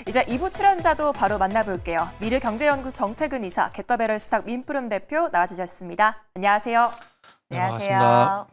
이제 2부 출연자도 바로 만나볼게요. 미르경제연구소 정태근 이사, 겟더베럴스탁 민푸름 대표 나와주셨습니다. 안녕하세요. 안녕하세요.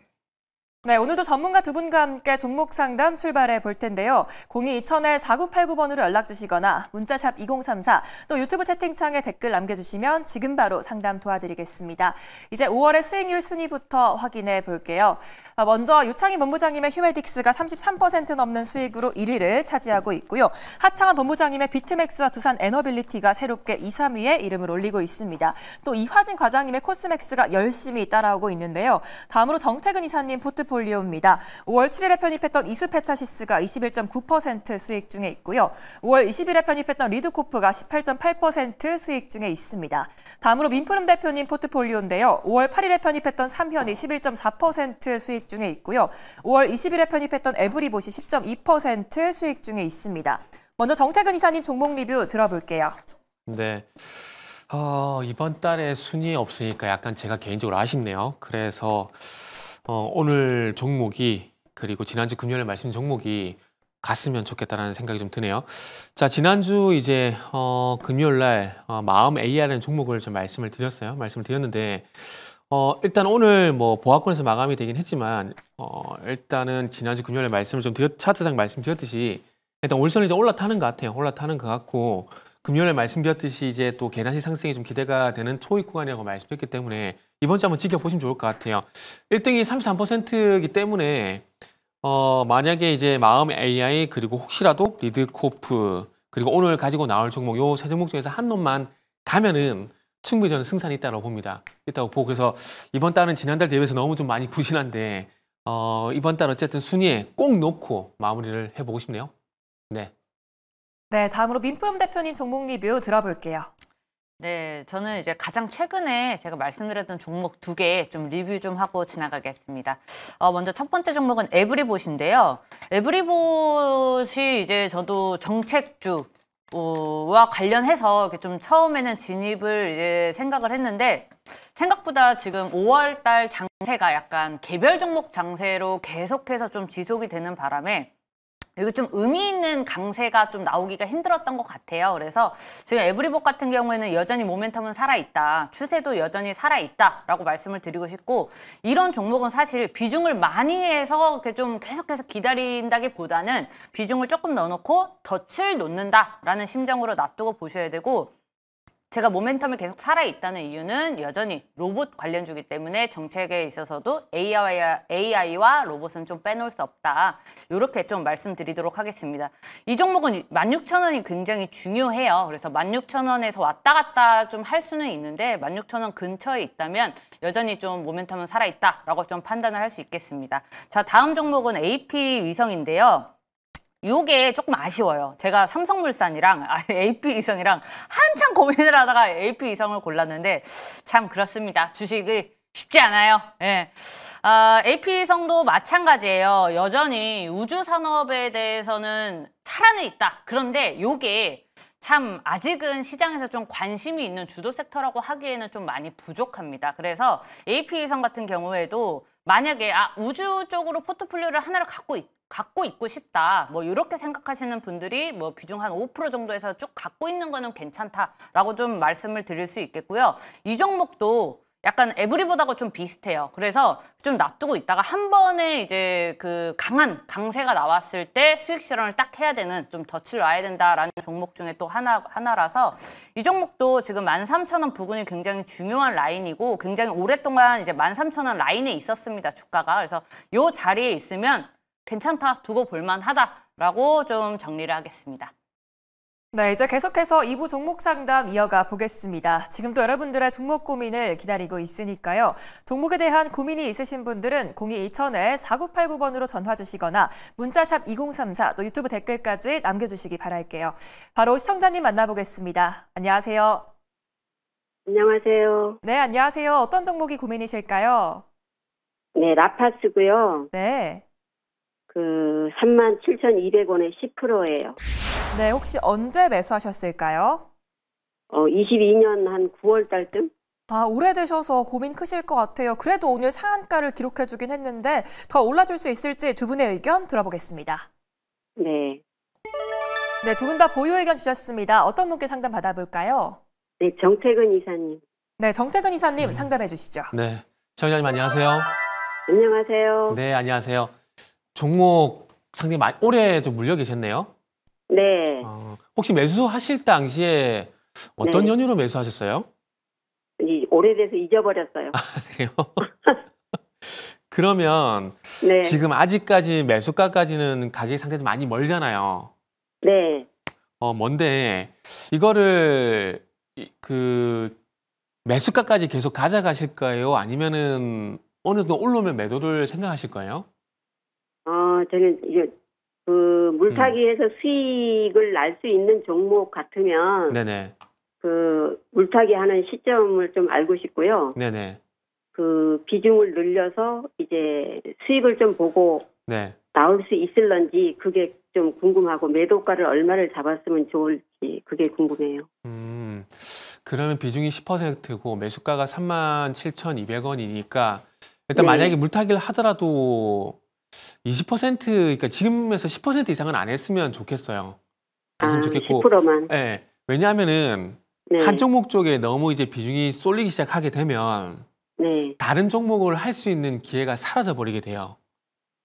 네, 오늘도 전문가 두 분과 함께 종목 상담 출발해 볼 텐데요. 02-2000-4989번으로 연락 주시거나 문자샵 2034, 또 유튜브 채팅창에 댓글 남겨주시면 지금 바로 상담 도와드리겠습니다. 이제 5월의 수익률 순위부터 확인해 볼게요. 먼저 유창희 본부장님의 휴메딕스가 33% 넘는 수익으로 1위를 차지하고 있고요. 하창한 본부장님의 비트맥스와 두산 에너빌리티가 새롭게 2, 3위에 이름을 올리고 있습니다. 또 이화진 과장님의 코스맥스가 열심히 따라오고 있는데요. 다음으로 정태근 이사님 포트폴리오입니다. 5월 7일에 편입했던 이수페타시스가 21.9% 수익 중에 있고요. 5월 20일에 편입했던 리드코프가 18.8% 수익 중에 있습니다. 다음으로 민푸름 대표님 포트폴리오인데요. 5월 8일에 편입했던 삼현이 11.4% 수익 중에 있고요. 5월 20일에 편입했던 에브리봇이 10.2% 수익 중에 있습니다. 먼저 정태근 이사님 종목 리뷰 들어볼게요. 네. 이번 달에 순위에 없으니까 약간 제가 개인적으로 아쉽네요. 그래서 오늘 종목이 그리고 지난주 금요일에 말씀드린 종목이 갔으면 좋겠다라는 생각이 좀 드네요. 자, 지난주 이제 금요일 날 마음 AI라는 종목을 좀 말씀을 드렸는데 일단 오늘 뭐 보합권에서 마감이 되긴 했지만 일단은 지난주 금요일에 말씀을 좀 차트상 말씀드렸듯이 일단 올선이 좀 올라타는 것 같아요. 올라타는 것 같고 금요일에 말씀드렸듯이 이제 또 계단식 상승이 좀 기대가 되는 초입 구간이라고 말씀드렸기 때문에 이번 주 한번 지켜보시면 좋을 것 같아요. 1등이 33%이기 때문에 만약에 이제 마음 AI 그리고 혹시라도 리드코프 그리고 오늘 가지고 나올 종목 요 세 종목 중에서 한 놈만 가면은 충분히 저는 승산이 있다고 봅니다. 있다고 보고 그래서 이번 달은 지난달 대비해서 너무 좀 많이 부진한데 이번 달 어쨌든 순위에 꼭 놓고 마무리를 해보고 싶네요. 네. 네, 다음으로 민푸름 대표님 종목 리뷰 들어볼게요. 네, 저는 이제 가장 최근에 제가 말씀드렸던 종목 2개 좀 리뷰 좀 하고 지나가겠습니다. 먼저 첫 번째 종목은 에브리봇인데요. 에브리봇이 이제 저도 정책주와 관련해서 좀 처음에는 진입을 이제 생각을 했는데 생각보다 지금 5월 달 장세가 약간 개별 종목 장세로 계속해서 좀 지속이 되는 바람에 이거 좀 의미 있는 강세가 좀 나오기가 힘들었던 것 같아요. 그래서 지금 에브리봇 같은 경우에는 여전히 모멘텀은 살아있다. 추세도 여전히 살아있다라고 말씀을 드리고 싶고 이런 종목은 사실 비중을 많이 해서 좀 계속해서 기다린다기보다는 비중을 조금 넣어놓고 덫을 놓는다라는 심정으로 놔두고 보셔야 되고 제가 모멘텀이 계속 살아있다는 이유는 여전히 로봇 관련주기 때문에 정책에 있어서도 AI와 로봇은 좀 빼놓을 수 없다. 이렇게 좀 말씀드리도록 하겠습니다. 이 종목은 16,000원이 굉장히 중요해요. 그래서 16,000원에서 왔다 갔다 좀 할 수는 있는데 16,000원 근처에 있다면 여전히 좀 모멘텀은 살아있다라고 좀 판단을 할 수 있겠습니다. 자, 다음 종목은 AP위성인데요. 요게 조금 아쉬워요. 제가 삼성물산이랑 AP위성이랑 한참 고민을 하다가 AP위성을 골랐는데 참 그렇습니다. 주식이 쉽지 않아요. 예. AP위성도 마찬가지예요. 여전히 우주산업에 대해서는 살아는 있다. 그런데 요게 참 아직은 시장에서 좀 관심이 있는 주도 섹터라고 하기에는 좀 많이 부족합니다. 그래서 AP위성 같은 경우에도 만약에 우주 쪽으로 포트폴리오를 하나를 갖고 있고 싶다. 뭐 이렇게 생각하시는 분들이 뭐 비중 한 5% 정도에서 쭉 갖고 있는 거는 괜찮다라고 좀 말씀을 드릴 수 있겠고요. 이 종목도 약간 에브리보다하고 좀 비슷해요. 그래서 좀 놔두고 있다가 한 번에 이제 그 강한 강세가 나왔을 때 수익 실현을 딱 해야 되는 좀 덫을 놔야 된다라는 종목 중에 또 하나라서 이 종목도 지금 13,000원 부근이 굉장히 중요한 라인이고 굉장히 오랫동안 이제 13,000원 라인에 있었습니다. 주가가. 그래서 요 자리에 있으면 괜찮다, 두고 볼만하다라고 좀 정리를 하겠습니다. 네, 이제 계속해서 2부 종목 상담 이어가 보겠습니다. 지금도 여러분들의 종목 고민을 기다리고 있으니까요. 종목에 대한 고민이 있으신 분들은 02-2000-4989번으로 전화 주시거나 문자샵 2034 또 유튜브 댓글까지 남겨주시기 바랄게요. 바로 시청자님 만나보겠습니다. 안녕하세요. 안녕하세요. 네, 안녕하세요. 어떤 종목이 고민이실까요? 네, 라파스고요. 네. 37,200원에 10%예요. 네, 혹시 언제 매수하셨을까요? 22년 한 9월 달쯤? 오래되셔서 고민 크실 것 같아요. 그래도 오늘 상한가를 기록해주긴 했는데 더 올라줄 수 있을지 두 분의 의견 들어보겠습니다. 네. 네, 두 분 다 보유 의견 주셨습니다. 어떤 분께 상담 받아볼까요? 네, 정태근 이사님. 네, 정태근 이사님 상담해 주시죠. 네, 시청자님 안녕하세요. 안녕하세요. 네, 안녕하세요. 종목 상당히 오래 좀 물려 계셨네요. 네. 혹시 매수하실 당시에 어떤 네. 연유로 매수하셨어요? 오래돼서 잊어버렸어요. 그래요? 그러면 네. 지금 아직까지 매수가까지는 가격이 상당히 많이 멀잖아요. 네. 뭔데 이거를 매수가까지 계속 가져가실까요? 아니면은 어느 정도 올라오면 매도를 생각하실 거예요? 저는 이제 물타기에서 수익을 날 수 있는 종목 같으면 네네. 물타기 하는 시점을 좀 알고 싶고요. 네네. 비중을 늘려서 이제 수익을 좀 보고 네. 나올 수 있을런지 그게 좀 궁금하고 매도가를 얼마를 잡았으면 좋을지 그게 궁금해요. 그러면 비중이 10%고 매수가가 37,200원이니까 일단 네. 만약에 물타기를 하더라도 20% 그러니까 지금에서 10% 이상은 안 했으면 좋겠어요. 안 했으면 좋겠고. 10%만. 네. 왜냐하면은 네. 한 종목 쪽에 너무 이제 비중이 쏠리기 시작하게 되면 네. 다른 종목을 할 수 있는 기회가 사라져 버리게 돼요.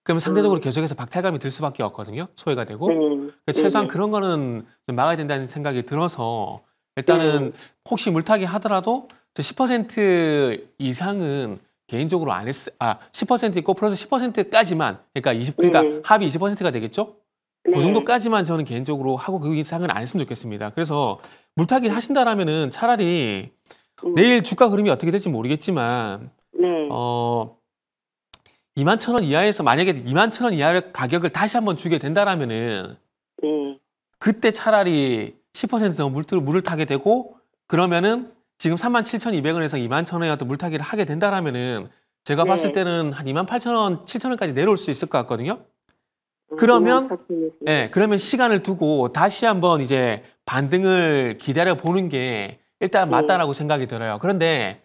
그러면 상대적으로 계속해서 박탈감이 들 수밖에 없거든요. 소외가 되고. 네. 그러니까 최소한 네. 그런 거는 좀 막아야 된다는 생각이 들어서 일단은 혹시 물타기 하더라도 10% 이상은 개인적으로 안 10% 있고 플러스 10%까지만 그러니까 네. 합이 20%가 되겠죠? 네. 그 정도까지만 저는 개인적으로 하고 그 이상은 안 했으면 좋겠습니다. 그래서 물타기 하신다라면은 차라리 내일 주가 흐름이 어떻게 될지 모르겠지만 네. 21,000원 이하에서 만약에 21,000원 이하의 가격을 다시 한번 주게 된다라면은 네. 그때 차라리 10%더 물을 타게 되고 그러면은 지금 37,200원에서 21,000원에 어떤 물타기를 하게 된다라면은 제가 네. 봤을 때는 한 28,000원, 7,000원까지 내려올 수 있을 것 같거든요. 그러면 그러면 시간을 두고 다시 한번 이제 반등을 기다려 보는 게 일단 맞다라고 생각이 들어요. 그런데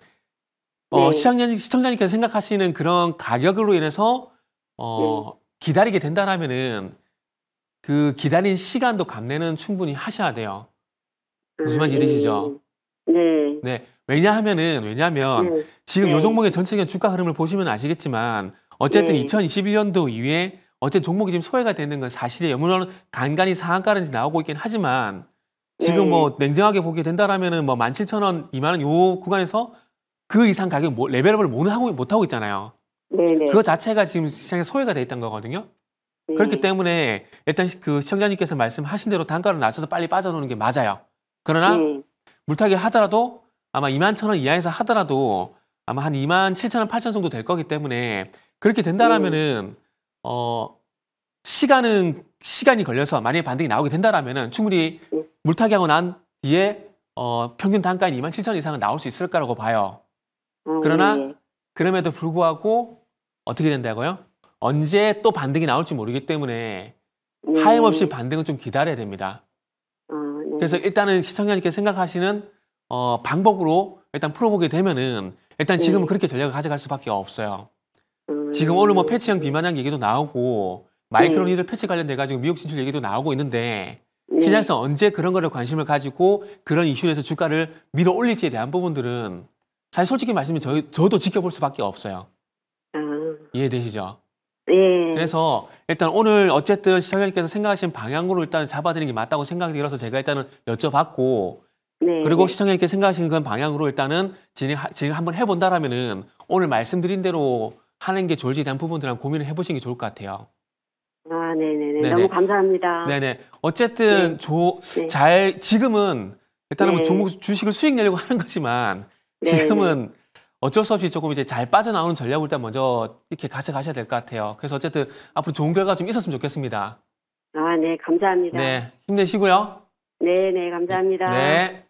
시청자님께서 생각하시는 그런 가격으로 인해서 기다리게 된다라면은 그 기다린 시간도 감내는 충분히 하셔야 돼요. 무슨 말인지 이해되시죠? 네. 네. 왜냐하면 지금 요 종목의 전체적인 주가 흐름을 보시면 아시겠지만 어쨌든 네. 2021년도 이후에 어쨌든 종목이 지금 소외가 되는 건 사실이에요. 물론 간간히 상한가는 나오고 있긴 하지만 지금 뭐 냉정하게 보게 된다라면은 뭐 17,000원, 2만 원 요 구간에서 그 이상 가격 레벨업을 못 하고 있잖아요. 네네. 그거 자체가 지금 시장에 소외가 돼 있던 거거든요. 그렇기 때문에 일단 그 시청자님께서 말씀하신 대로 단가를 낮춰서 빨리 빠져나오는 게 맞아요. 그러나 물타기 하더라도 아마 21,000원 이하에서 하더라도 아마 한 27,000원, 8,000원 정도 될 거기 때문에 그렇게 된다라면은 시간이 걸려서 만약에 반등이 나오게 된다라면은 충분히 물타기하고 난 뒤에 평균 단가인 27,000원 이상은 나올 수 있을 거라고 봐요. 그러나 그럼에도 불구하고 어떻게 된다고요? 언제 또 반등이 나올지 모르기 때문에 하염없이 반등은 좀 기다려야 됩니다. 그래서 일단은 시청자님께서 생각하시는 방법으로 일단 풀어보게 되면은 일단 지금은 그렇게 전략을 가져갈 수밖에 없어요. 지금 오늘 뭐 패치형 비만약 얘기도 나오고 마이크로 니들 패치 관련돼 가지고 미국 진출 얘기도 나오고 있는데 시장에서 언제 그런 거를 관심을 가지고 그런 이슈에서 주가를 밀어 올릴지에 대한 부분들은 사실 솔직히 말씀드리면 저도 지켜볼 수밖에 없어요. 이해되시죠? 네. 그래서 일단 오늘 어쨌든 시청자님께서 생각하신 방향으로 일단 잡아드리는 게 맞다고 생각이 들어서 제가 일단은 여쭤봤고 그리고 시청자님께서 생각하시는 그런 방향으로 일단은 진행 한번 해본다라면은 오늘 말씀드린 대로 하는 게 좋을지에 대한 부분들 한번 고민을 해보시는 게 좋을 것 같아요. 네네네. 너무 감사합니다. 네네. 어쨌든 지금은 일단은 뭐 종목 주식을 수익 내려고 하는 거지만 지금은 어쩔 수 없이 조금 이제 잘 빠져나오는 전략을 일단 먼저 이렇게 가져가셔야 될 것 같아요. 그래서 어쨌든 앞으로 좋은 결과 좀 있었으면 좋겠습니다. 네, 감사합니다. 네, 힘내시고요. 네, 감사합니다. 네.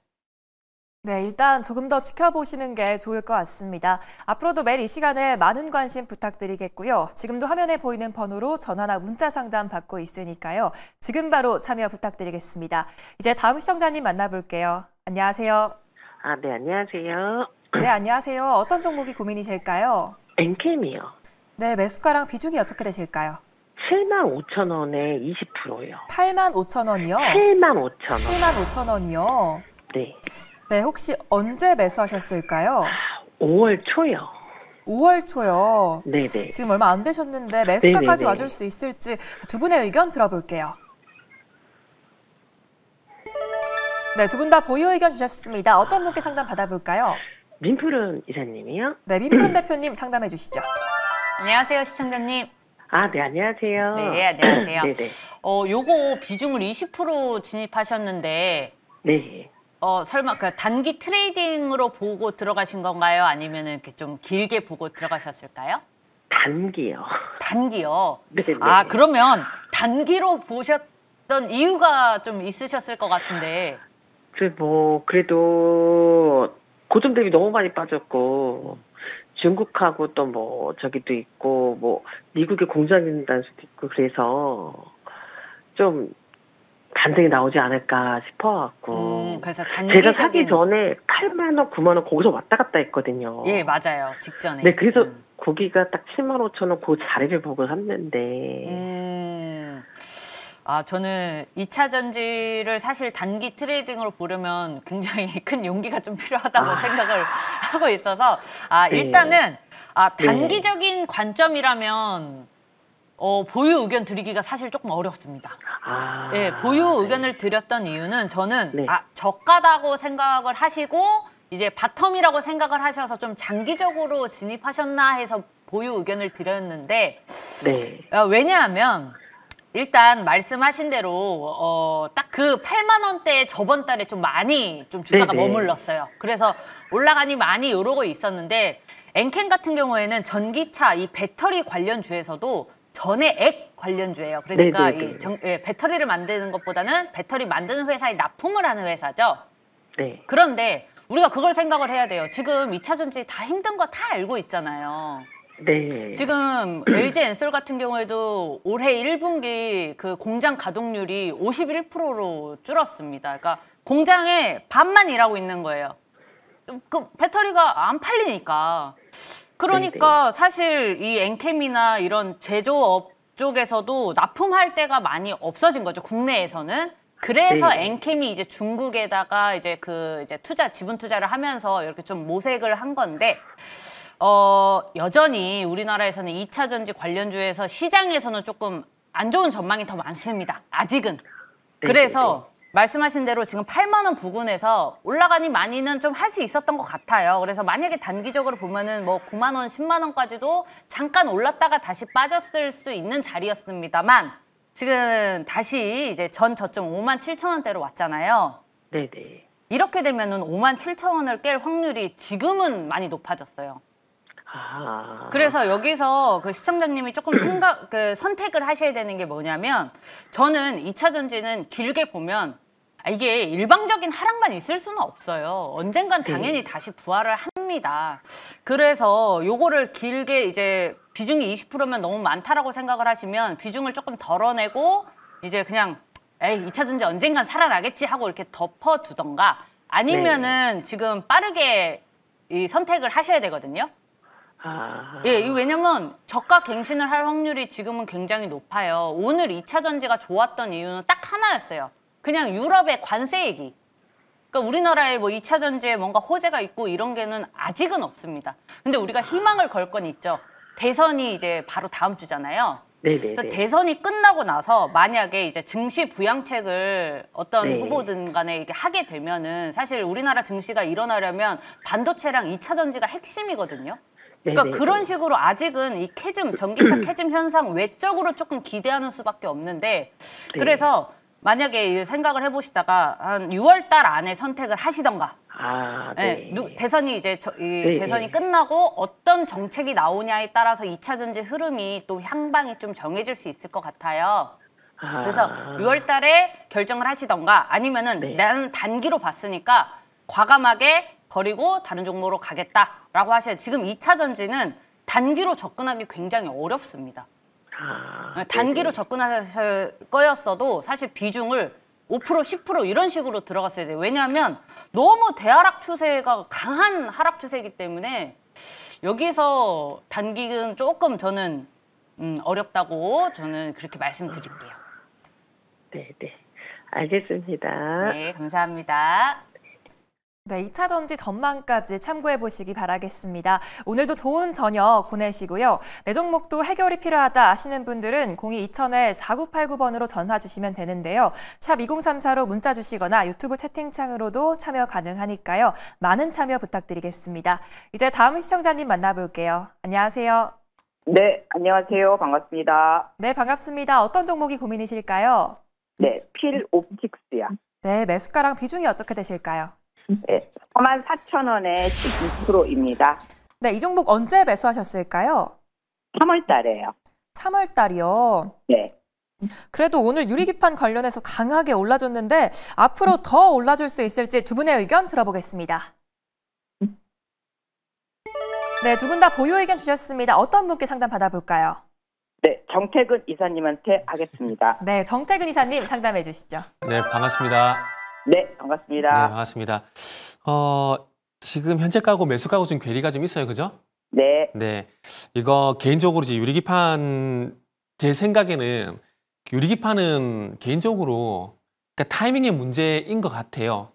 네, 일단 조금 더 지켜보시는 게 좋을 것 같습니다. 앞으로도 매일 이 시간에 많은 관심 부탁드리겠고요. 지금도 화면에 보이는 번호로 전화나 문자 상담 받고 있으니까요. 지금 바로 참여 부탁드리겠습니다. 이제 다음 시청자님 만나볼게요. 안녕하세요. 네, 안녕하세요. 네, 안녕하세요. 어떤 종목이 고민이실까요? 엔캠이요. 네, 매수가랑 비중이 어떻게 되실까요? 75,000원에 20%요. 85,000원이요? 75,000원. 75,000원이요? 네. 네, 혹시 언제 매수하셨을까요? 5월 초요. 5월 초요. 네네. 지금 얼마 안 되셨는데 매수가까지 네네네. 와줄 수 있을지 두 분의 의견 들어볼게요. 네, 두 분 다 보유 의견 주셨습니다. 어떤 분께 상담 받아볼까요? 민푸른 이사님이요? 네, 민푸른 대표님 상담해 주시죠. 안녕하세요, 시청자님. 아, 네, 안녕하세요. 네, 안녕하세요. 네네. 요거 비중을 20% 진입하셨는데 네. 설마 그 단기 트레이딩으로 보고 들어가신 건가요? 아니면 이렇게 좀 길게 보고 들어가셨을까요? 단기요. 단기요. 네네. 아, 그러면 단기로 보셨던 이유가 좀 있으셨을 것 같은데. 그래도 고점 대비 너무 많이 빠졌고 중국하고 또 뭐 저기도 있고 뭐 미국에 공장이 있다는 수도 있고 그래서 좀 반등이 나오지 않을까 싶어갖고 그래서 제가 단기적인. 사기 전에 8만 원, 9만 원 거기서 왔다 갔다 했거든요. 예, 맞아요. 직전에. 네, 그래서 거기가 딱 75,000원 그 자리를 보고 샀는데 저는 2차 전지를 사실 단기 트레이딩으로 보려면 굉장히 큰 용기가 좀 필요하다고 생각을 하고 있어서 네. 일단은 단기적인 관점이라면 보유 의견 드리기가 사실 조금 어렵습니다. 네, 보유 의견을 드렸던 이유는 저는 네. 저가다고 생각을 하시고 이제 바텀이라고 생각을 하셔서 좀 장기적으로 진입하셨나 해서 보유 의견을 드렸는데 네. 왜냐하면 일단 말씀하신 대로 딱 그 8만 원대에 저번 달에 좀 많이 좀 주가가 네네. 머물렀어요. 그래서 올라가니 많이 이러고 있었는데 엔캔 같은 경우에는 전기차 이 배터리 관련주에서도 전해액 관련주예요. 그러니까 네네네. 배터리를 만드는 것보다는 배터리 만드는 회사에 납품을 하는 회사죠. 네. 그런데 우리가 그걸 생각을 해야 돼요. 지금 2차 전지 다 힘든 거 다 알고 있잖아요. 네. 지금 LG 엔솔 같은 경우에도 올해 1분기 그 공장 가동률이 51%로 줄었습니다. 그러니까 공장에 반만 일하고 있는 거예요. 그 배터리가 안 팔리니까. 그러니까 사실 이 엔캠이나 이런 제조업 쪽에서도 납품할 때가 많이 없어진 거죠. 국내에서는. 그래서 네. 엔캠이 이제 중국에다가 이제 이제 지분 투자를 하면서 이렇게 좀 모색을 한 건데 여전히 우리나라에서는 2차 전지 관련주에서 시장에서는 조금 안 좋은 전망이 더 많습니다. 아직은. 그래서 말씀하신 대로 지금 8만 원 부근에서 올라가니 많이는 좀 할 수 있었던 것 같아요. 그래서 만약에 단기적으로 보면은 뭐 9만 원, 10만 원까지도 잠깐 올랐다가 다시 빠졌을 수 있는 자리였습니다만 지금 다시 이제 전 저점 5만 7천 원대로 왔잖아요. 네네. 이렇게 되면은 5만 7천 원을 깰 확률이 지금은 많이 높아졌어요. 그래서 여기서 그 시청자님이 조금 선택을 하셔야 되는 게 뭐냐면 저는 2차 전지는 길게 보면 이게 일방적인 하락만 있을 수는 없어요. 언젠간 당연히 다시 부활을 합니다. 그래서 요거를 길게 이제 비중이 20%면 너무 많다라고 생각을 하시면 비중을 조금 덜어내고 이제 그냥 2차 전지 언젠간 살아나겠지 하고 이렇게 덮어두던가 아니면은 지금 빠르게 이 선택을 하셔야 되거든요. 예, 왜냐면 저가 갱신을 할 확률이 지금은 굉장히 높아요. 오늘 2차 전지가 좋았던 이유는 딱 하나였어요. 그냥 유럽의 관세 얘기. 그러니까 우리나라에 뭐 2차 전지에 뭔가 호재가 있고 이런 게는 아직은 없습니다. 근데 우리가 희망을 걸 건 있죠. 대선이 이제 바로 다음 주잖아요. 그래서 대선이 끝나고 나서 만약에 이제 증시 부양책을 어떤 후보든 간에 이게 하게 되면은 사실 우리나라 증시가 일어나려면 반도체랑 2차 전지가 핵심이거든요. 그러니까 그런 식으로 아직은 이 전기차 캐즘 현상 외적으로 조금 기대하는 수밖에 없는데 그래서 만약에 생각을 해보시다가 한 6월 달 안에 선택을 하시던가 대선이 이제 대선이 끝나고 어떤 정책이 나오냐에 따라서 2차 전지 흐름이 또 향방이 좀 정해질 수 있을 것 같아요. 그래서 6월 달에 결정을 하시던가 아니면은 나는 단기로 봤으니까 과감하게 버리고 다른 종목으로 가겠다라고 하셔야 지금 2차 전지는 단기로 접근하기 굉장히 어렵습니다. 단기로 접근하실 거였어도 사실 비중을 5%, 10% 이런 식으로 들어갔어야 돼요. 왜냐하면 너무 대하락 추세가 강한 하락 추세이기 때문에 여기서 단기는 조금 저는 어렵다고 저는 그렇게 말씀드릴게요. 네, 네. 알겠습니다. 네, 감사합니다. 네, 2차 전지 전망까지 참고해 보시기 바라겠습니다. 오늘도 좋은 저녁 보내시고요. 내 종목도 해결이 필요하다 하시는 분들은 02-2000-4989번으로 전화 주시면 되는데요. 샵 2034로 문자 주시거나 유튜브 채팅창으로도 참여 가능하니까요. 많은 참여 부탁드리겠습니다. 이제 다음 시청자님 만나볼게요. 안녕하세요. 네, 안녕하세요. 반갑습니다. 네, 반갑습니다. 어떤 종목이 고민이실까요? 네, 필옵틱스야. 네, 매수가랑 비중이 어떻게 되실까요? 네, 44,000원에 12%입니다. 네, 이 종목 언제 매수하셨을까요? 3월 달에요. 3월 달이요. 네. 그래도 오늘 유리기판 관련해서 강하게 올라줬는데 앞으로 더 올라줄 수 있을지 두 분의 의견 들어보겠습니다. 네, 두 분 다 보유 의견 주셨습니다. 어떤 분께 상담 받아볼까요? 네, 정태근 이사님한테 하겠습니다. 네, 정태근 이사님 상담해 주시죠. 네, 반갑습니다. 네, 반갑습니다. 네, 반갑습니다. 지금 현재가고 매수가고 좀 괴리가 좀 있어요, 그죠? 네, 네, 이거 개인적으로 이제 유리기판 제 생각에는 유리기판은 개인적으로 그러니까 타이밍의 문제인 것 같아요.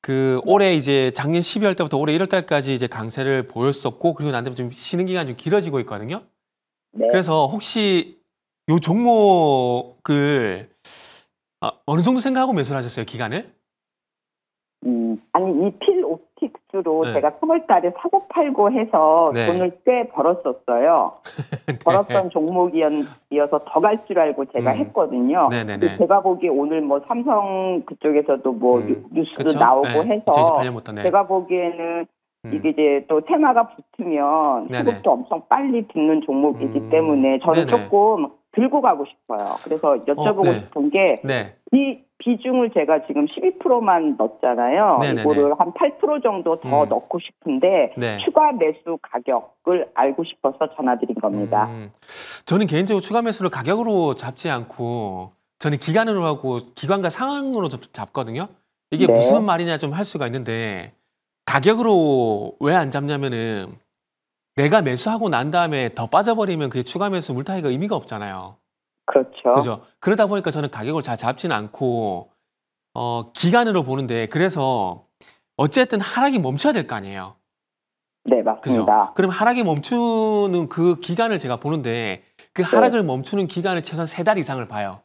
그 올해 이제 작년 12월 때부터 올해 1월 달까지 이제 강세를 보였었고 그리고 난 다음에 좀 쉬는 기간이 좀 길어지고 있거든요. 네. 그래서 혹시 요 종목을 어느 정도 생각하고 매수를 하셨어요, 기간을? 아니, 이 필옵틱스로 네. 제가 3월 달에 사고 팔고 해서 네. 돈을 꽤 벌었었어요. 벌었던 종목이어서 더 갈 줄 알고 제가 했거든요. 네네네. 근데 제가 보기에 오늘 뭐 삼성 그쪽에서도 뭐 뉴스도 그쵸? 나오고 네, 해서 2018년부터 네. 제가 보기에는 이게 음. 이제 또 테마가 붙으면 네네. 수급도 엄청 빨리 붙는 종목이기 때문에 저는 네네. 조금 들고 가고 싶어요. 그래서 여쭤보고 네. 싶은 게 네. 이 비중을 제가 지금 12%만 넣었잖아요. 네네네. 이거를 한 8% 정도 더 넣고 싶은데 네. 추가 매수 가격을 알고 싶어서 전화드린 겁니다. 저는 개인적으로 추가 매수를 가격으로 잡지 않고 저는 기간으로 하고 기간과 상황으로 잡거든요. 이게 네. 무슨 말이냐 좀 할 수가 있는데 가격으로 왜 안 잡냐면은 내가 매수하고 난 다음에 더 빠져버리면 그게 추가 매수 물타기가 의미가 없잖아요. 그렇죠. 그죠? 그러다 보니까 저는 가격을 잘 잡지는 않고 기간으로 보는데 그래서 어쨌든 하락이 멈춰야 될 거 아니에요. 네, 그죠? 맞습니다. 그럼 하락이 멈추는 그 기간을 제가 보는데 그 하락을 멈추는 기간을 최소한 3달 이상을 봐요.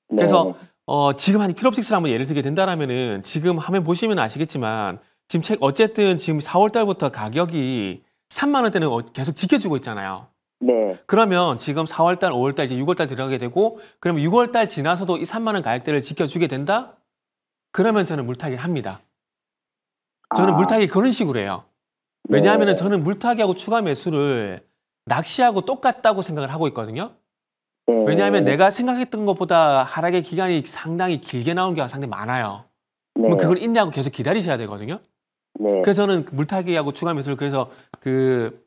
네. 그래서 지금 한 필옵틱스를 한번 예를 들게 된다라면은 지금 화면 보시면 아시겠지만 지금 어쨌든 지금 4월 달부터 가격이 3만 원대는 계속 지켜주고 있잖아요. 네. 그러면 지금 4월 달, 5월 달, 이제 6월 달 들어가게 되고 그러면 6월 달 지나서도 이 3만 원 가격대를 지켜주게 된다? 그러면 저는 물타기를 합니다. 저는 물타기 그런 식으로 해요. 왜냐하면 네. 저는 물타기하고 추가 매수를 낚시하고 똑같다고 생각을 하고 있거든요. 네. 왜냐하면 내가 생각했던 것보다 하락의 기간이 상당히 길게 나오는 경우가 상당히 많아요. 네. 그럼 그걸 인내하고 계속 기다리셔야 되거든요. 네. 그래서 저는 물타기하고 추가 매수를 그래서 그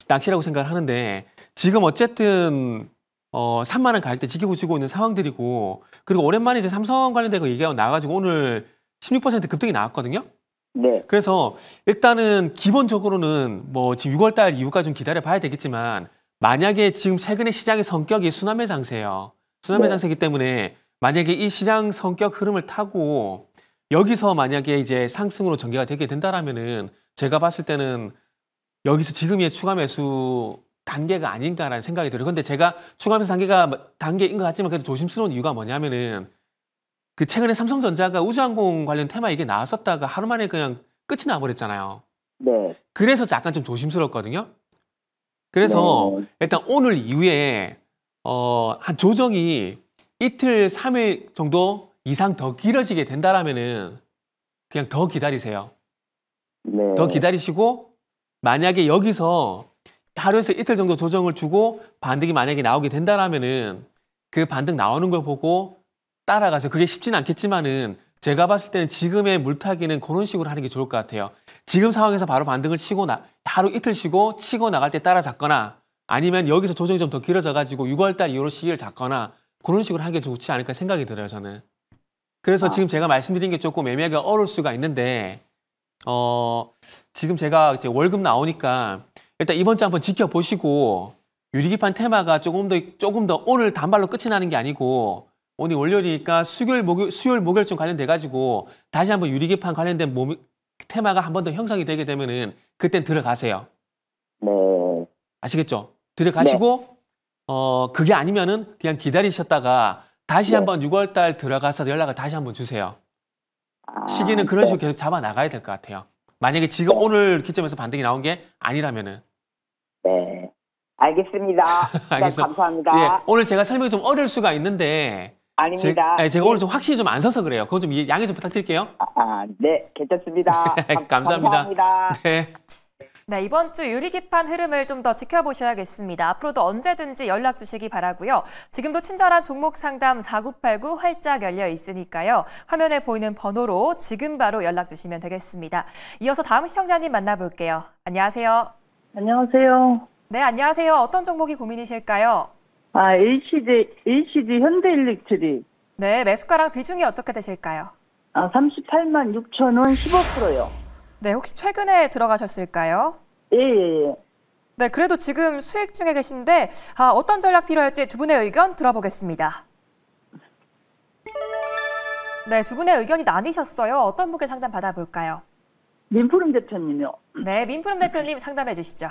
낚시라고 생각을 하는데 지금 어쨌든 3만 원 가격대 지켜주고 있는 상황들이고 그리고 오랜만에 이제 삼성 관련된 얘기가 나와가지고 오늘 16% 급등이 나왔거든요. 네. 그래서 일단은 기본적으로는 뭐 지금 6월 달 이후까지 좀 기다려 봐야 되겠지만 만약에 지금 최근에 시장의 성격이 순환매 장세예요. 순환매 네. 장세이기 때문에 만약에 이 시장 성격 흐름을 타고 여기서 만약에 이제 상승으로 전개가 되게 된다라면은 제가 봤을 때는 여기서 지금의 추가 매수 단계가 아닌가라는 생각이 들어요. 근데 제가 추가 매수 단계인 것 같지만 그래도 조심스러운 이유가 뭐냐면은 그 최근에 삼성전자가 우주항공 관련 테마 이게 나왔었다가 하루 만에 그냥 끝이 나버렸잖아요. 네. 그래서 약간 좀 조심스럽거든요. 그래서 네. 일단 오늘 이후에 한 조정이 이틀, 3일 정도 이상 더 길어지게 된다라면은 그냥 더 기다리세요. 네. 더 기다리시고 만약에 여기서 하루에서 이틀 정도 조정을 주고 반등이 만약에 나오게 된다라면은 그 반등 나오는 걸 보고 따라가서 그게 쉽지는 않겠지만은 제가 봤을 때는 지금의 물타기는 그런 식으로 하는 게 좋을 것 같아요. 지금 상황에서 바로 반등을 치고 하루 이틀 쉬고 치고 나갈 때 따라잡거나 아니면 여기서 조정이 좀 더 길어져 가지고 6월 달 이후로 시기를 잡거나 그런 식으로 하는 게 좋지 않을까 생각이 들어요, 저는. 그래서 지금 제가 말씀드린 게 조금 애매하게 어려울 수가 있는데 지금 제가 이제 월급 나오니까 일단 이번 주 한번 지켜보시고 유리기판 테마가 조금 더 오늘 단발로 끝이 나는 게 아니고 오늘 월요일이니까 수요일, 목요일쯤 관련돼 가지고 다시 한번 유리기판 관련된 테마가 한 번 더 형성이 되게 되면은 그땐 들어가세요. 네. 아시겠죠? 들어가시고 그게 아니면은 그냥 기다리셨다가 다시 네. 한번 6월 달 들어가서 연락을 다시 한번 주세요. 시기는 그런 네. 식으로 계속 잡아 나가야 될 것 같아요. 만약에 지금 오늘 기점에서 반등이 나온 게 아니라면은. 네. 알겠습니다. 알겠습니다. 감사합니다. 예, 오늘 제가 설명이 좀 어려울 수가 있는데 아닙니다. 제가 오늘 좀 확신이 좀 안 서서 그래요. 그거 좀 양해 좀 부탁드릴게요. 네, 괜찮습니다. 감사합니다. 감사합니다. 네. 네, 이번 주 유리기판 흐름을 좀 더 지켜보셔야겠습니다. 앞으로도 언제든지 연락 주시기 바라고요. 지금도 친절한 종목 상담 4989 활짝 열려 있으니까요. 화면에 보이는 번호로 지금 바로 연락 주시면 되겠습니다. 이어서 다음 시청자님 만나볼게요. 안녕하세요. 안녕하세요. 네, 안녕하세요. 어떤 종목이 고민이실까요? LCD 현대일렉트릭. 네, 매수가랑 비중이 어떻게 되실까요? 38만 6천 원 15%요. 네, 혹시 최근에 들어가셨을까요? 예. 네, 그래도 지금 수익 중에 계신데 어떤 전략 필요할지 두 분의 의견 들어보겠습니다. 네, 두 분의 의견이 나뉘셨어요. 어떤 분께 상담 받아볼까요? 민푸름 대표님이요. 네, 민푸름 대표님 상담해 주시죠.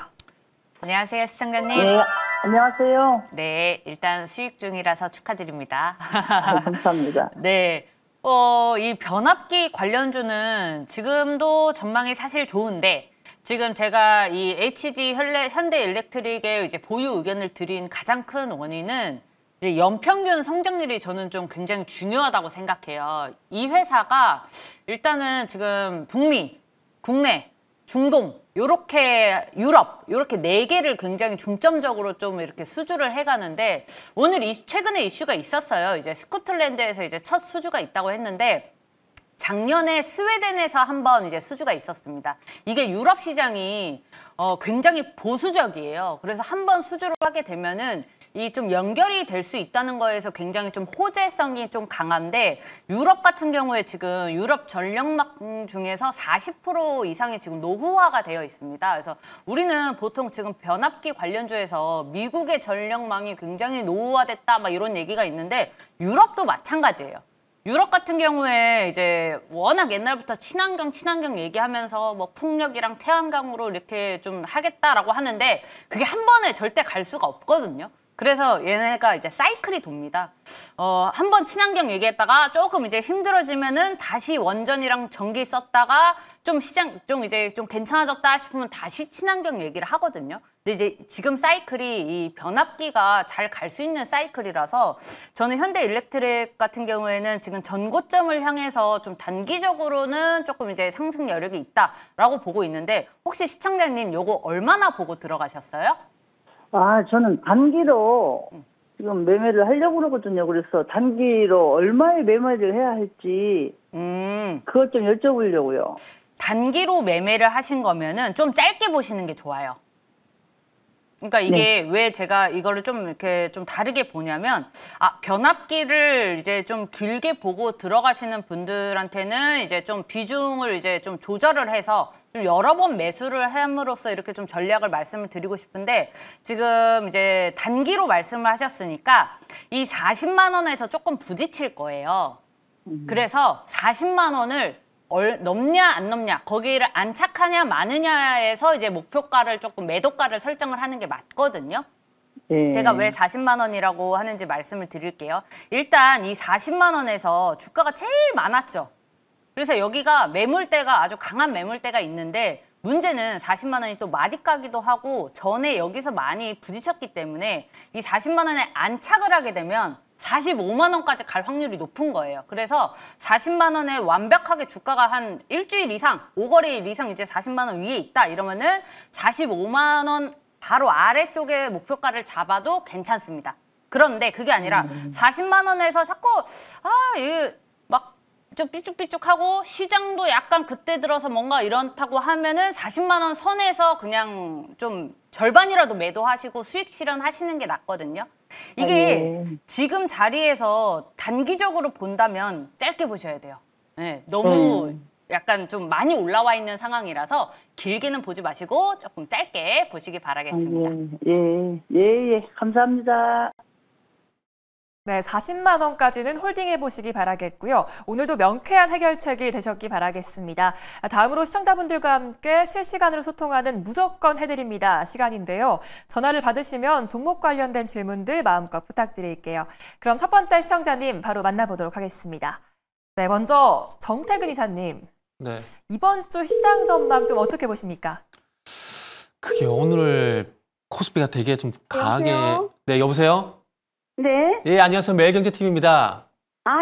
안녕하세요, 시청자님. 네, 안녕하세요. 네, 일단 수익 중이라서 축하드립니다. 감사합니다. 네. 이 변압기 관련주는 지금도 전망이 사실 좋은데 지금 제가 이 HD 현대일렉트릭의 이제 보유 의견을 드린 가장 큰 원인은 이제 연평균 성장률이 저는 좀 굉장히 중요하다고 생각해요. 이 회사가 일단은 지금 북미, 국내, 중동, 요렇게 유럽, 요렇게 4개를 굉장히 중점적으로 좀 이렇게 수주를 해가는데 오늘 최근에 이슈가 있었어요. 이제 스코틀랜드에서 이제 첫 수주가 있다고 했는데 작년에 스웨덴에서 한번 이제 수주가 있었습니다. 이게 유럽 시장이 굉장히 보수적이에요. 그래서 한번 수주를 하게 되면은 이 좀 연결이 될 수 있다는 거에서 굉장히 좀 호재성이 좀 강한데 유럽 같은 경우에 지금 유럽 전력망 중에서 40% 이상이 지금 노후화가 되어 있습니다. 그래서 우리는 보통 지금 변압기 관련주에서 미국의 전력망이 굉장히 노후화됐다 막 이런 얘기가 있는데 유럽도 마찬가지예요. 유럽 같은 경우에 이제 워낙 옛날부터 친환경 얘기하면서 뭐 풍력이랑 태양광으로 이렇게 좀 하겠다라고 하는데 그게 한 번에 절대 갈 수가 없거든요. 그래서 얘네가 이제 사이클이 돕니다. 한 번 친환경 얘기했다가 조금 이제 힘들어지면은 다시 원전이랑 전기 썼다가 좀 시장 좀 이제 좀 괜찮아졌다 싶으면 다시 친환경 얘기를 하거든요. 근데 이제 지금 사이클이 이 변압기가 잘 갈 수 있는 사이클이라서 저는 현대일렉트릭 같은 경우에는 지금 전고점을 향해서 좀 단기적으로는 조금 이제 상승 여력이 있다라고 보고 있는데 혹시 시청자님 요거 얼마나 보고 들어가셨어요? 저는 단기로 지금 매매를 하려고 그러거든요. 그래서 단기로 얼마의 매매를 해야 할지 그것 좀 여쭤보려고요. 단기로 매매를 하신 거면은 좀 짧게 보시는 게 좋아요. 그러니까 이게 왜 제가 이거를 좀 이렇게 좀 다르게 보냐면 변압기를 이제 좀 길게 보고 들어가시는 분들한테는 이제 좀 비중을 이제 좀 조절을 해서 좀 여러 번 매수를 함으로써 이렇게 좀 전략을 말씀을 드리고 싶은데 지금 이제 단기로 말씀을 하셨으니까 이 40만 원에서 조금 부딪힐 거예요. 그래서 40만 원을 넘냐 안 넘냐 거기를 안착하냐 마느냐에서 이제 목표가를 조금 매도가를 설정을 하는 게 맞거든요. 제가 왜 40만 원이라고 하는지 말씀을 드릴게요. 일단 이 40만 원에서 주가가 제일 많았죠. 그래서 여기가 매물대가 아주 강한 매물대가 있는데 문제는 40만 원이 또 마디가기도 하고 전에 여기서 많이 부딪혔기 때문에 이 40만 원에 안착을 하게 되면 45만 원까지 갈 확률이 높은 거예요. 그래서 40만 원에 완벽하게 주가가 한 일주일 이상, 5거래일 이상 이제 40만 원 위에 있다 이러면은 45만 원 바로 아래쪽에 목표가를 잡아도 괜찮습니다. 그런데 그게 아니라 40만 원에서 자꾸 이게 막 좀 삐쭉삐쭉하고 시장도 약간 그때 들어서 뭔가 이렇다고 하면은 40만 원 선에서 그냥 좀 절반이라도 매도하시고 수익 실현하시는 게 낫거든요. 이게 지금 자리에서 단기적으로 본다면 짧게 보셔야 돼요. 네, 너무 약간 좀 많이 올라와 있는 상황이라서 길게는 보지 마시고 조금 짧게 보시기 바라겠습니다. 예. 감사합니다. 네, 40만 원까지는 홀딩해 보시기 바라겠고요. 오늘도 명쾌한 해결책이 되셨기 바라겠습니다. 다음으로 시청자분들과 함께 실시간으로 소통하는 무조건 해드립니다 시간인데요. 전화를 받으시면 종목 관련된 질문들 마음껏 부탁드릴게요. 그럼 첫 번째 시청자님 바로 만나보도록 하겠습니다. 네, 먼저 정태근 이사님. 네. 이번 주 시장 전망 좀 어떻게 보십니까? 그게 오늘 코스피가 되게 좀 강하게. 여보세요? 네, 여보세요? 네. 예, 안녕하세요. 매일경제TV입니다.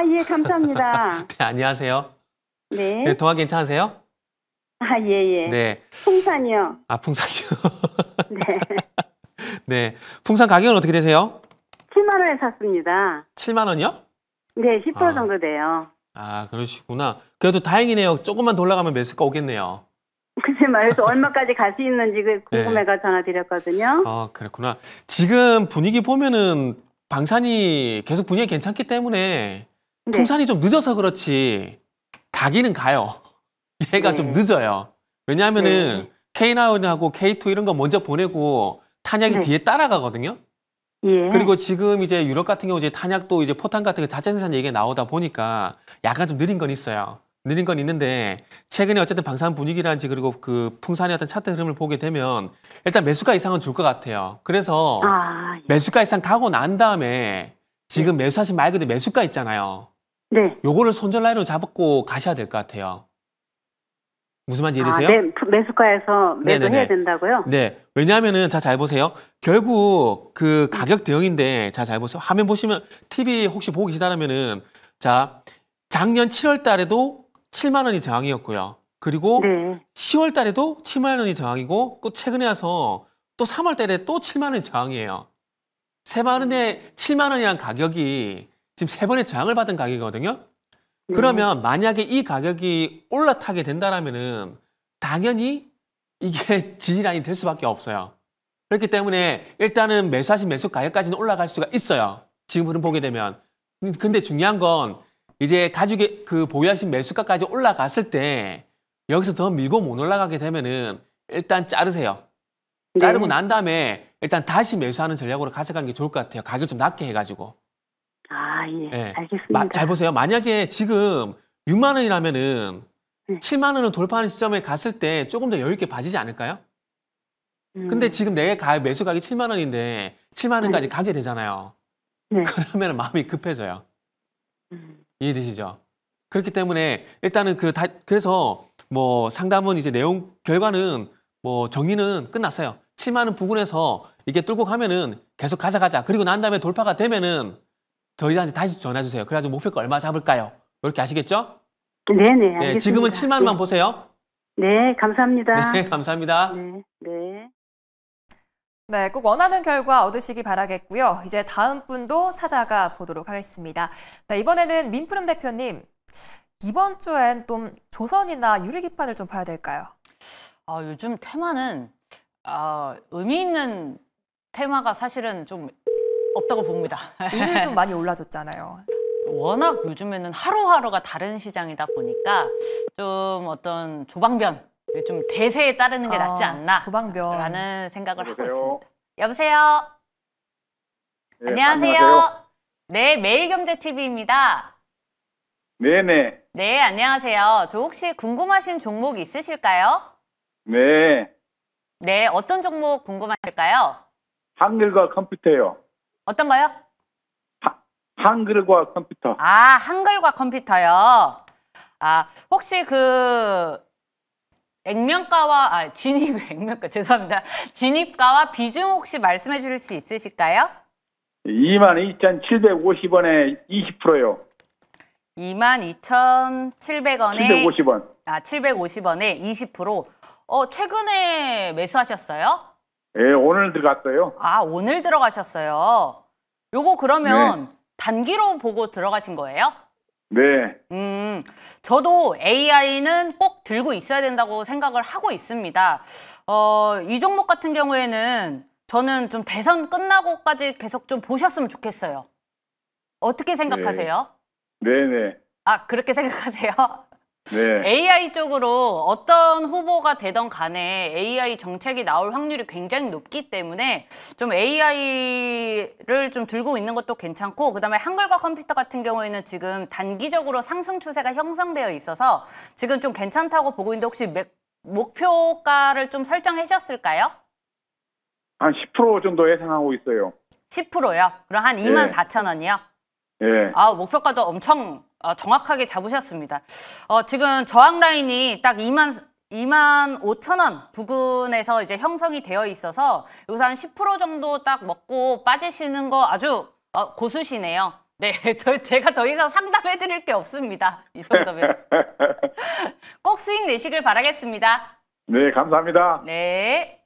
예, 감사합니다. 네, 안녕하세요. 네. 네, 통화 괜찮으세요? 예. 네. 풍산이요. 풍산이요. 네. 네. 풍산 가격은 어떻게 되세요? 7만 원에 샀습니다. 7만 원이요? 네, 10% 정도 돼요. 그러시구나. 그래도 다행이네요. 조금만 더 올라가면 매수가 오겠네요. 글쎄 말해서 얼마까지 갈 수 있는지 궁금해가 전화 드렸거든요. 그렇구나. 지금 분위기 보면은 방산이 계속 분위기 괜찮기 때문에 네. 풍산이 좀 늦어서 그렇지 가기는 가요. 얘가 네. 좀 늦어요. 왜냐하면은 K9하고 K2 이런 거 먼저 보내고 탄약이 네. 뒤에 따라가거든요. 예. 그리고 지금 이제 유럽 같은 경우 이제 탄약도 이제 포탄 같은 거 자체 생산 얘기가 나오다 보니까 약간 좀 느린 건 있어요. 느린 건 있는데 최근에 어쨌든 방산 분위기라든지 그리고 그 풍산의 어떤 차트 흐름을 보게 되면 일단 매수가 이상은 줄 것 같아요. 그래서 예. 매수가 이상 가고 난 다음에 지금 매수하신 말 그대로 매수가 있잖아요. 네. 요거를 손절 라인으로 잡고 가셔야 될 것 같아요. 무슨 말인지 이해되세요? 네, 매수가에서 매도해야 네네네. 된다고요? 네. 왜냐하면은 잘 보세요. 결국 그 가격 대응인데 잘 보세요. 화면 보시면 TV 혹시 보고 계시다면은 작년 7월 달에도 7만 원이 저항이었고요. 그리고 네. 10월 달에도 7만 원이 저항이고 또 최근에 와서 또 3월 달에 또 7만 원이 저항이에요. 3만 원에 7만 원이라는 가격이 지금 3번의 저항을 받은 가격이거든요. 그러면 만약에 이 가격이 올라타게 된다라면은 당연히 이게 지지라인이 될 수밖에 없어요. 그렇기 때문에 일단은 매수하신 매수 가격까지는 올라갈 수가 있어요. 지금 흐름 보게 되면. 근데 중요한 건 이제 가죽에 그 보유하신 매수가까지 올라갔을 때 여기서 더 밀고 못 올라가게 되면은 일단 자르세요. 자르고 난 다음에 일단 다시 매수하는 전략으로 가져가는 게 좋을 것 같아요. 가격 좀 낮게 해가지고. 예. 네. 알겠습니다. 잘 보세요. 만약에 지금 6만 원이라면은 네. 7만 원을 돌파하는 시점에 갔을 때 조금 더 여유 있게 봐지지 않을까요? 근데 지금 내 매수 가격이 7만 원인데 7만 원까지 가게 되잖아요. 네. 그러면 마음이 급해져요. 이해되시죠? 그렇기 때문에 일단은 그래서 뭐 상담은 이제 내용 결과는 뭐 정리는 끝났어요. 7만 원 부근에서 이게 뚫고 가면은 계속 가자. 그리고 난 다음에 돌파가 되면은 저희한테 다시 전화 주세요. 그래가지고 목표가 얼마 잡을까요? 이렇게 아시겠죠? 네네. 알겠습니다. 네, 지금은 7만 원만 보세요. 네, 감사합니다. 네, 감사합니다. 네. 네, 꼭 원하는 결과 얻으시기 바라겠고요. 이제 다음 분도 찾아가 보도록 하겠습니다. 네, 이번에는 민푸름 대표님, 이번 주엔 좀 조선이나 유리기판을 좀 봐야 될까요? 요즘 테마는 의미 있는 테마가 사실은 좀 없다고 봅니다. 오늘 좀 많이 올라줬잖아요. 워낙 요즘에는 하루하루가 다른 시장이다 보니까 좀 어떤 조방변, 좀 대세에 따르는 게 낫지 않나 조방변. 라는 생각을 하고 여보세요? 있습니다. 여보세요? 네, 안녕하세요. 네, 매일경제TV입니다. 네네. 네, 안녕하세요. 저 혹시 궁금하신 종목 있으실까요? 네. 네, 어떤 종목 궁금하실까요? 한글과 컴퓨터요. 어떤 거요? 한글과 컴퓨터. 한글과 컴퓨터요. 혹시 액면가, 죄송합니다. 진입가와 비중 혹시 말씀해 주실 수 있으실까요? 22,750원에 20%요. 22,700원에 750원. 750원에 20%. 최근에 매수하셨어요? 예, 오늘 들어갔어요. 오늘 들어가셨어요. 요거 그러면 단기로 보고 들어가신 거예요? 네. 저도 AI는 꼭 들고 있어야 된다고 생각을 하고 있습니다. 이 종목 같은 경우에는 저는 좀 대선 끝나고까지 계속 좀 보셨으면 좋겠어요. 어떻게 생각하세요? 네네. 그렇게 생각하세요? 네. AI 쪽으로 어떤 후보가 되던 간에 AI 정책이 나올 확률이 굉장히 높기 때문에 좀 AI를 좀 들고 있는 것도 괜찮고, 그다음에 한글과 컴퓨터 같은 경우에는 지금 단기적으로 상승 추세가 형성되어 있어서 지금 좀 괜찮다고 보고 있는데, 혹시 목표가를 좀 설정하셨을까요? 한 10% 정도 예상하고 있어요. 10%요? 그럼 한 24,000원이요? 예. 아, 목표가도 엄청 정확하게 잡으셨습니다. 지금 저항 라인이 딱 25,000원 부근에서 이제 형성이 되어 있어서 여기서 한 10% 정도 딱 먹고 빠지시는 거 아주 고수시네요. 네, 제가 더 이상 상담해 드릴 게 없습니다. 이 정도면. 꼭 수익 내시길 바라겠습니다. 네, 감사합니다. 네.